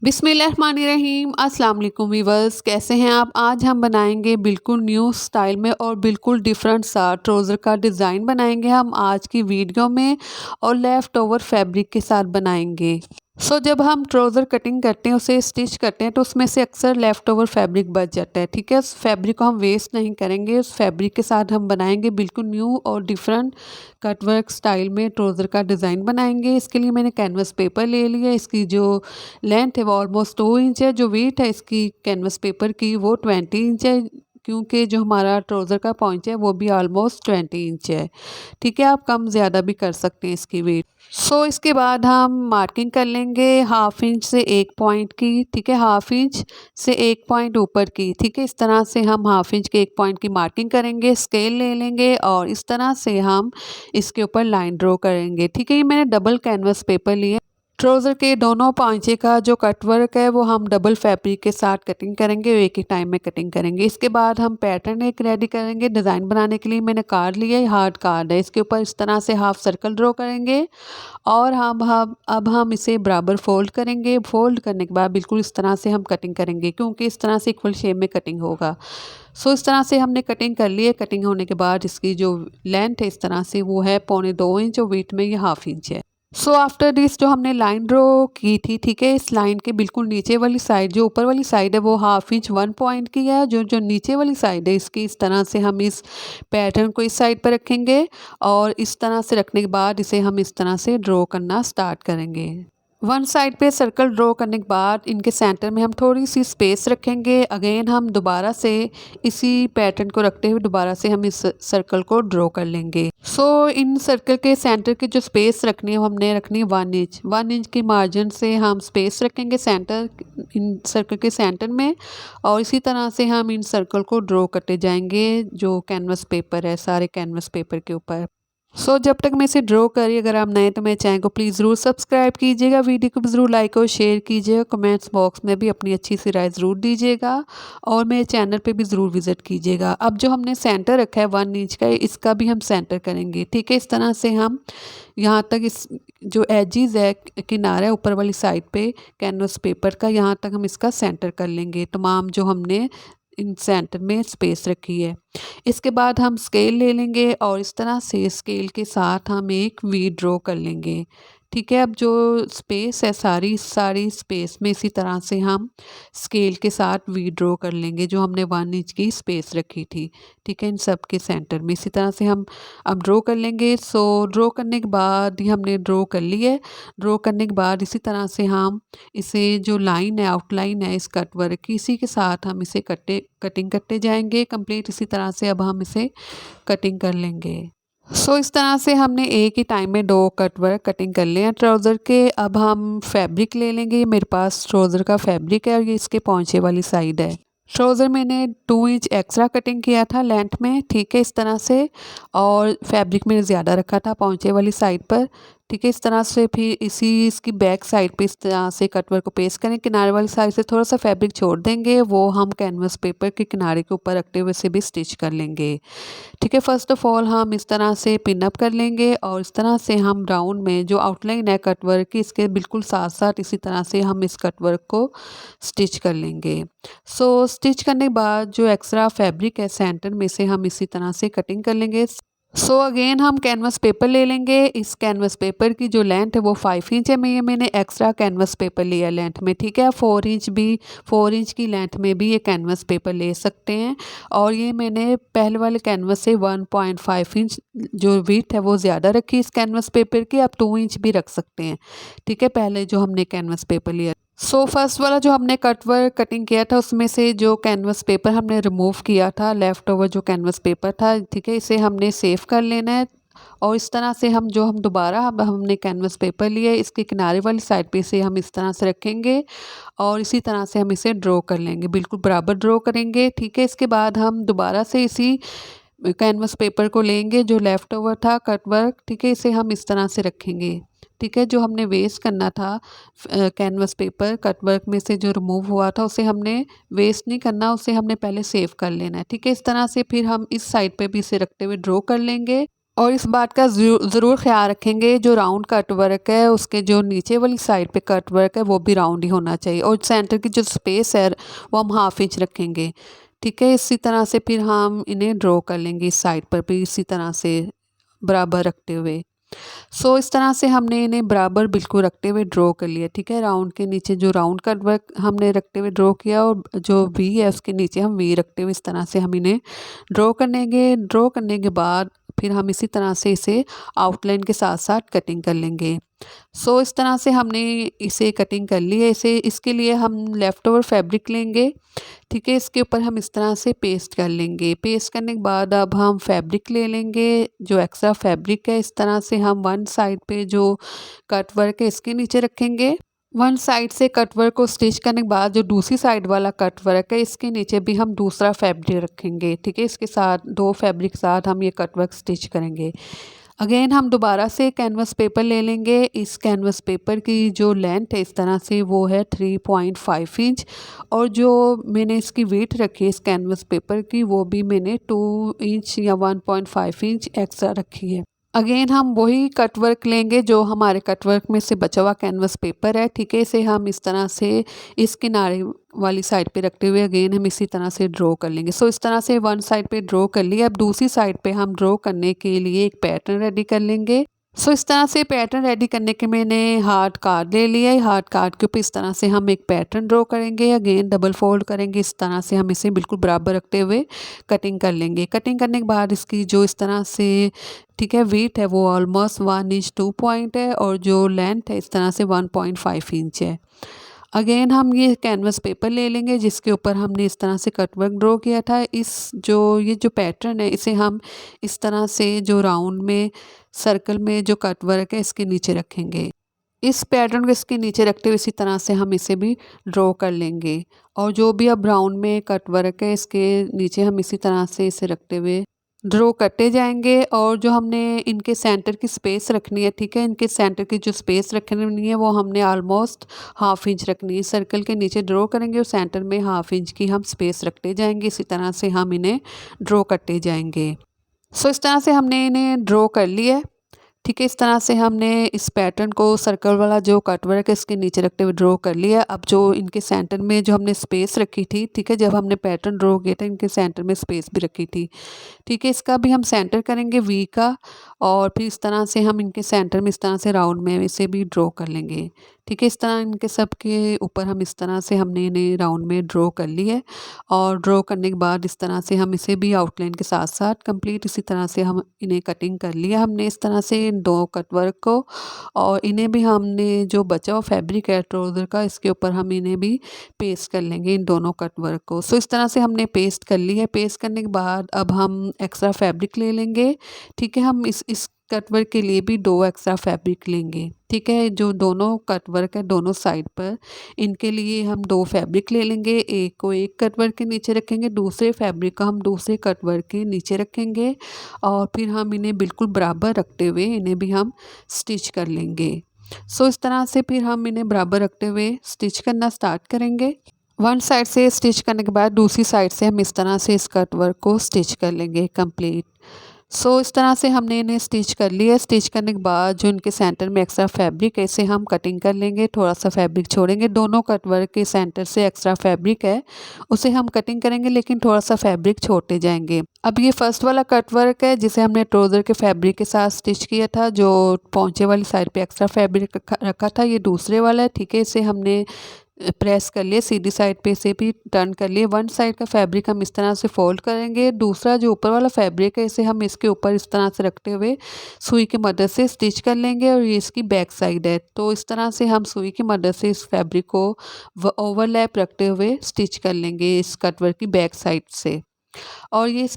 बिस्मिल्लाहिर्रहमानिर्रहीम। अस्सलाम वालेकुम वीवर्स, कैसे हैं आप। आज हम बनाएंगे बिल्कुल न्यू स्टाइल में और बिल्कुल डिफरेंट सा ट्राउज़र का डिज़ाइन बनाएंगे हम आज की वीडियो में और लेफ़्ट ओवर फैब्रिक के साथ बनाएंगे। जब हम ट्राउज़र कटिंग करते हैं, उसे स्टिच करते हैं, तो उसमें से अक्सर लेफ़्ट ओवर फैब्रिक बच जाता है। ठीक है, उस फैब्रिक को हम वेस्ट नहीं करेंगे। उस फैब्रिक के साथ हम बनाएंगे बिल्कुल न्यू और डिफरेंट कट वर्क स्टाइल में ट्राउज़र का डिज़ाइन बनाएंगे। इसके लिए मैंने कैनवस पेपर ले लिया। इसकी जो लेंथ है वो ऑलमोस्ट 2 इंच है। जो वेट है इसकी कैनवस पेपर की वो 20 इंच है, क्योंकि जो हमारा ट्राउज़र का पॉइंट है वो भी ऑलमोस्ट 20 इंच है। ठीक है, आप कम ज़्यादा भी कर सकते हैं इसकी वेट। इसके बाद हम मार्किंग कर लेंगे 1/2 इंच से 1 पॉइंट की। ठीक है, 1/2 इंच से 1 पॉइंट ऊपर की। ठीक है, इस तरह से हम 1/2 इंच के 1 पॉइंट की मार्किंग करेंगे। स्केल ले लेंगे और इस तरह से हम इसके ऊपर लाइन ड्रॉ करेंगे। ठीक है, ये मैंने डबल कैनवस पेपर लिए। ट्राउज़र के दोनों पांचे का जो कट वर्क है वो हम डबल फैब्रिक के साथ कटिंग करेंगे, एक ही टाइम में कटिंग करेंगे। इसके बाद हम पैटर्न एक रेडी करेंगे। डिज़ाइन बनाने के लिए मैंने कार्ड लिया है, हार्ड कार्ड है। इसके ऊपर इस तरह से हाफ सर्कल ड्रॉ करेंगे और हम अब हम इसे बराबर फोल्ड करेंगे। फोल्ड करने के बाद बिल्कुल इस तरह से हम कटिंग करेंगे, क्योंकि इस तरह से इक्वल शेप में कटिंग होगा। इस तरह से हमने कटिंग कर ली है। कटिंग होने के बाद इसकी जो लेंथ है इस तरह से वो है 1.25 इंच और वेट में ये 1/2 इंच है। आफ्टर दिस जो हमने लाइन ड्रॉ की थी, ठीक है, इस लाइन के बिल्कुल नीचे वाली साइड, जो ऊपर वाली साइड है वो 1/2 इंच 1 पॉइंट की है। जो जो नीचे वाली साइड है इसकी, इस तरह से हम इस पैटर्न को इस साइड पर रखेंगे और इस तरह से रखने के बाद इसे हम इस तरह से ड्रॉ करना स्टार्ट करेंगे। वन साइड पे सर्कल ड्रॉ करने के बाद इनके सेंटर में हम थोड़ी सी स्पेस रखेंगे। अगेन हम दोबारा से इसी पैटर्न को रखते हुए दोबारा से हम इस सर्कल को ड्रॉ कर लेंगे। इन सर्कल के सेंटर की जो स्पेस रखनी है वो हमने रखनी है 1 इंच। 1 इंच की मार्जिन से हम स्पेस रखेंगे सेंटर, इन सर्कल के सेंटर में, और इसी तरह से हम इन सर्कल को ड्रॉ करते जाएंगे जो कैनवस पेपर है, सारे कैनवस पेपर के ऊपर। जब तक मैं इसे ड्रॉ करी, अगर आप नए तो मेरे चैनल को प्लीज़ ज़रूर सब्सक्राइब कीजिएगा, वीडियो को भी ज़रूर लाइक और शेयर कीजिएगा, कमेंट्स बॉक्स में भी अपनी अच्छी सी राय ज़रूर दीजिएगा और मेरे चैनल पे भी ज़रूर विज़िट कीजिएगा। अब जो हमने सेंटर रखा है 1 इंच का, इसका भी हम सेंटर करेंगे। ठीक है, इस तरह से हम यहाँ तक इस जो एजिज़ है, किनारा है ऊपर वाली साइड पे कैनवस पेपर का, यहाँ तक हम इसका सेंटर कर लेंगे, तमाम जो हमने इन सेंटर में स्पेस रखी है। इसके बाद हम स्केल ले लेंगे और इस तरह से स्केल के साथ हम एक वी ड्रॉ कर लेंगे। ठीक है, अब जो स्पेस है सारी सारी स्पेस में इसी तरह से हम स्केल के साथ वी ड्रॉ कर लेंगे, जो हमने 1 इंच की स्पेस रखी थी। ठीक है, इन सब के सेंटर में इसी तरह से हम अब ड्रॉ कर लेंगे। ड्रॉ करने के बाद ही हमने ड्रॉ कर ली है। ड्रॉ करने के बाद इसी तरह से हम इसे जो लाइन है, आउटलाइन है इस कट वर्क की, इसी के साथ हम इसे कटिंग करते जाएंगे कंप्लीट। इसी तरह से अब हम इसे कटिंग कर लेंगे। इस तरह से हमने एक ही टाइम में 2 कट वर्क कटिंग कर लिए हैं ट्राउज़र के। अब हम फैब्रिक ले लेंगे। ये मेरे पास ट्राउज़र का फैब्रिक है और ये इसके पहुँचे वाली साइड है। ट्राउज़र मैंने 2 इंच एक्स्ट्रा कटिंग किया था लेंथ में। ठीक है, इस तरह से, और फैब्रिक मैंने ज़्यादा रखा था पहुँचे वाली साइड पर। ठीक है, इस तरह से फिर इसकी बैक साइड पे इस तरह से कटवर्क को पेस्ट करें। किनारे वाली साइड से थोड़ा सा फैब्रिक छोड़ देंगे, वो हम कैनवस पेपर के किनारे के ऊपर रखते हुए से भी स्टिच कर लेंगे। ठीक है, फर्स्ट ऑफ ऑल हम इस तरह से पिन अप कर लेंगे और इस तरह से हम राउंड में जो आउटलाइन है कटवर्क की, इसके बिल्कुल साथ साथ इसी तरह से हम इस कटवर्क को स्टिच कर लेंगे। स्टिच करने के बाद जो एक्स्ट्रा फैब्रिक है सेंटर में से हम इसी तरह से कटिंग कर लेंगे। अगेन हम कैनवस पेपर ले लेंगे। इस कैनवस पेपर की जो लेंथ है वो 5 इंच है। मैंने एक्स्ट्रा कैनवस पेपर लिया लेंथ में। ठीक है, 4 इंच की लेंथ में भी ये कैनवस पेपर ले सकते हैं, और ये मैंने पहले वाले कैनवस से 1.5 इंच जो विड्थ है वो ज़्यादा रखी इस कैनवस पेपर की। आप 2 इंच भी रख सकते हैं। ठीक है, पहले जो हमने कैनवस पेपर लिया। फर्स्ट वाला जो हमने कटिंग किया था उसमें से जो कैनवस पेपर हमने रिमूव किया था, लेफ़्ट ओवर जो कैनवस पेपर था, ठीक है, इसे हमने सेव कर लेना है। और इस तरह से हम दोबारा अब हमने कैनवस पेपर लिया है, इसके किनारे वाली साइड पे इसे हम इस तरह से रखेंगे और इसी तरह से हम इसे ड्रॉ कर लेंगे, बिल्कुल बराबर ड्रॉ करेंगे। ठीक है, इसके बाद हम दोबारा से इसी कैनवस पेपर को लेंगे जो लेफ़्ट ओवर था कट वर्क। ठीक है, इसे हम इस तरह से रखेंगे। ठीक है, जो हमने वेस्ट करना था कैनवस पेपर कट वर्क में से जो रिमूव हुआ था, उसे हमने वेस्ट नहीं करना, उसे हमने पहले सेव कर लेना है। ठीक है, इस तरह से फिर हम इस साइड पे भी इसे रखते हुए ड्रॉ कर लेंगे और इस बात का ज़रूर ख़्याल रखेंगे, जो राउंड कट वर्क है उसके जो नीचे वाली साइड पे कट वर्क है वो भी राउंड ही होना चाहिए, और सेंटर की जो स्पेस है वो हम हाफ इंच रखेंगे। ठीक है, इसी तरह से फिर हम इन्हें ड्रॉ कर लेंगे इस साइड पर भी इसी तरह से बराबर रखते हुए। इस तरह से हमने इन्हें बराबर बिल्कुल रखते हुए ड्रॉ कर लिया। ठीक है, राउंड के नीचे जो राउंड कट वर्क हमने रखते हुए ड्रॉ किया, और जो वी है उसके नीचे हम वी रखते हुए इस तरह से हम इन्हें ड्रॉ करेंगे। ड्रॉ करने के बाद फिर हम इसी तरह से इसे आउटलाइन के साथ साथ कटिंग कर लेंगे। इस तरह से हमने इसे कटिंग कर ली है। इसे इसके लिए हम लेफ़्ट ओवर फैब्रिक लेंगे। ठीक है, इसके ऊपर हम इस तरह से पेस्ट कर लेंगे। पेस्ट करने के बाद अब हम फैब्रिक ले लेंगे, जो एक्स्ट्रा फैब्रिक है इस तरह से हम वन साइड पे जो कट वर्क है इसके नीचे रखेंगे। वन साइड से कट वर्क को स्टिच करने के बाद जो दूसरी साइड वाला कट वर्क है इसके नीचे भी हम दूसरा फैब्रिक रखेंगे। ठीक है, इसके साथ दो फैब्रिक साथ हम ये कट वर्क स्टिच करेंगे। अगेन हम दोबारा से कैनवस पेपर ले लेंगे। इस कैनवस पेपर की जो लेंथ है इस तरह से वो है 3.5 इंच, और जो मैंने इसकी वेट रखी है इस कैनवस पेपर की वो भी मैंने 2 इंच या 1.5 इंच एक्स्ट्रा रखी है। अगेन हम वही कट वर्क लेंगे जो हमारे कट वर्क में से बचा हुआ कैनवस पेपर है। ठीक है, इसे हम इस तरह से इस किनारे वाली साइड पे रखते हुए अगेन हम इसी तरह से ड्रॉ कर लेंगे। इस तरह से वन साइड पे ड्रॉ कर लिया। अब दूसरी साइड पे हम ड्रॉ करने के लिए एक पैटर्न रेडी कर लेंगे। इस तरह से पैटर्न रेडी करने के मैंने हार्ड कार्ड ले लिया है। हार्ड कार्ड के ऊपर इस तरह से हम एक पैटर्न ड्रॉ करेंगे। अगेन डबल फोल्ड करेंगे, इस तरह से हम इसे बिल्कुल बराबर रखते हुए कटिंग कर लेंगे। कटिंग करने के बाद इसकी जो इस तरह से ठीक है वेट है वो ऑलमोस्ट 1 इंच 2 पॉइंट है, और जो लेंथ है इस तरह से 1.5 इंच है। अगेन हम ये कैनवस पेपर ले लेंगे जिसके ऊपर हमने इस तरह से कट वर्क ड्रॉ किया था। ये जो पैटर्न है इसे हम इस तरह से जो राउंड में सर्कल में जो कट वर्क है इसके नीचे रखेंगे। इस पैटर्न को इसके नीचे रखते हुए इसी तरह से हम इसे भी ड्रॉ कर लेंगे, और जो भी अब राउंड में कट वर्क है इसके नीचे हम इसी तरह से इसे रखते हुए ड्रॉ करते जाएंगे। और जो हमने इनके सेंटर की स्पेस रखनी है, ठीक है, इनके सेंटर की जो स्पेस रखनी है वो हमने ऑलमोस्ट हाफ इंच रखनी है। सर्कल के नीचे ड्रॉ करेंगे और सेंटर में हाफ इंच की हम स्पेस रखते जाएंगे। इसी तरह से हम इन्हें ड्रॉ करते जाएंगे। इस तरह से हमने इन्हें ड्रॉ कर लिया है। ठीक है, इस तरह से हमने इस पैटर्न को सर्कल वाला जो कट वर्क है इसके नीचे रखते हुए ड्रॉ कर लिया। अब जो इनके सेंटर में जो हमने स्पेस रखी थी, ठीक है, जब हमने पैटर्न ड्रॉ किया था इनके सेंटर में स्पेस भी रखी थी। ठीक है, इसका भी हम सेंटर करेंगे वी का, और फिर इस तरह से हम इनके सेंटर में इस तरह से राउंड में इसे भी ड्रॉ कर लेंगे। ठीक है, इस तरह इनके सब के ऊपर हम इस तरह से हमने इन्हें राउंड में ड्रॉ कर ली है। और ड्रॉ करने के बाद इस तरह से हम इसे भी आउटलाइन के साथ साथ कंप्लीट इसी तरह से हम इन्हें कटिंग कर लिया हमने इस तरह से इन दो कट वर्क को। और इन्हें भी हमने जो बचा हुआ फैब्रिक है ट्राउज़र का इसके ऊपर हम इन्हें भी पेस्ट कर लेंगे इन दोनों कट वर्क को। इस तरह से हमने पेस्ट कर ली है। पेस्ट करने के बाद अब हम एक्स्ट्रा फैब्रिक ले लेंगे। ठीक है, हम इस कट वर्क के लिए भी 2 एक्स्ट्रा फैब्रिक लेंगे। ठीक है, जो दोनों कट वर्क है दोनों साइड पर इनके लिए हम 2 फैब्रिक ले लेंगे। एक को एक कट वर्क के नीचे रखेंगे, दूसरे फैब्रिक को हम दूसरे कट वर्क के नीचे रखेंगे, और फिर हम इन्हें बिल्कुल बराबर रखते हुए इन्हें भी हम स्टिच कर लेंगे। इस तरह से फिर हम इन्हें बराबर रखते हुए स्टिच करना स्टार्ट करेंगे। वन साइड से स्टिच करने के बाद दूसरी साइड से हम इस तरह से इस कट वर्क को स्टिच कर लेंगे कंप्लीट। इस तरह से हमने इन्हें स्टिच कर लिया। स्टिच करने के बाद जो इनके सेंटर में एक्स्ट्रा फैब्रिक है इसे हम कटिंग कर लेंगे, थोड़ा सा फैब्रिक छोड़ेंगे। दोनों कट वर्क के सेंटर से एक्स्ट्रा फैब्रिक है उसे हम कटिंग करेंगे, लेकिन थोड़ा सा फैब्रिक छोड़ते जाएंगे। अब ये फर्स्ट वाला कट वर्क है जिसे हमने ट्राउज़र के फैब्रिक के साथ स्टिच किया था, जो पहुँचे वाली साइड पे एक्स्ट्रा फैब्रिक रखा था, ये दूसरे वाला है। ठीक है, इसे हमने प्रेस कर लिए, सीधी साइड पे से भी टर्न कर लिए। वन साइड का फैब्रिक हम इस तरह से फोल्ड करेंगे, दूसरा जो ऊपर वाला फैब्रिक है इसे हम इसके ऊपर इस तरह से रखते हुए सुई की मदद से स्टिच कर लेंगे, और ये इसकी बैक साइड है। तो इस तरह से हम सुई की मदद से इस फैब्रिक को ओवरलैप रखते हुए स्टिच कर लेंगे इस कटवर्क की बैक साइड से। और ये इस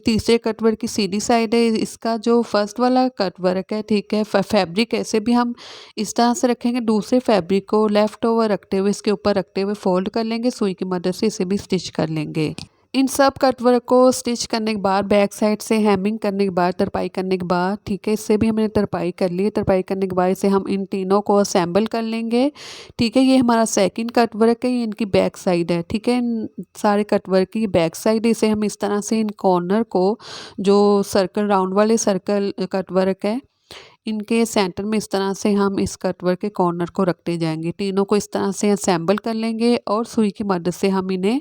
तीसरे कटवर्क की सीधी साइड है। इसका जो फर्स्ट वाला कटवर्क है, ठीक है, फैब्रिक ऐसे भी हम इस तरह से रखेंगे, दूसरे फैब्रिक को लेफ़्ट ओवर रखते हुए इसके ऊपर रखते हुए फोल्ड कर लेंगे, सुई की मदद से इसे भी स्टिच कर लेंगे। इन सब कटवर्क को स्टिच करने के बाद बैक साइड से हेमिंग करने के बाद तरपाई करने के बाद, ठीक है, इससे भी हमने तरपाई कर ली। तरपाई करने के बाद इसे हम इन तीनों को असेंबल कर लेंगे। ठीक है, ये हमारा सेकंड कटवर्क है, ये इनकी बैक साइड है। ठीक है, इन सारे कटवर्क की बैक साइड, इसे हम इस तरह से इन कॉर्नर को, जो सर्कल राउंड वाले सर्कल कटवर्क है, इनके सेंटर में इस तरह से हम इस कटवर्क के कॉर्नर को रखते जाएंगे। तीनों को इस तरह से असेंबल कर लेंगे और सुई की मदद से हम इन्हें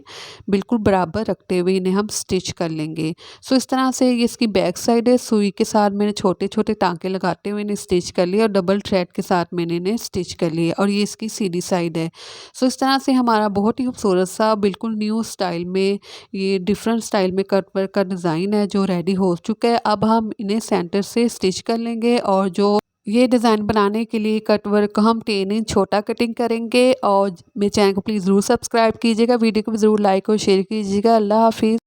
बिल्कुल बराबर रखते हुए इन्हें हम स्टिच कर लेंगे। सो इस तरह से ये इसकी बैक साइड है। सुई के साथ मैंने छोटे छोटे टाँके लगाते हुए इन्हें स्टिच कर लिया और डबल थ्रेड के साथ मैंने इन्हें स्टिच कर लिया और ये इसकी सीधी साइड है। सो इस तरह से हमारा बहुत ही खूबसूरत सा बिल्कुल न्यू स्टाइल में, ये डिफरेंट स्टाइल में कटवर्क का डिज़ाइन है जो रेडी हो चुका है। अब हम इन्हें सेंटर से स्टिच कर लेंगे और जो ये डिज़ाइन बनाने के लिए कटवर्क को हम 10 इंच छोटा कटिंग करेंगे। और मेरे चैनल को प्लीज़ ज़रूर सब्सक्राइब कीजिएगा, वीडियो को भी ज़रूर लाइक और शेयर कीजिएगा। अल्लाह हाफिज़।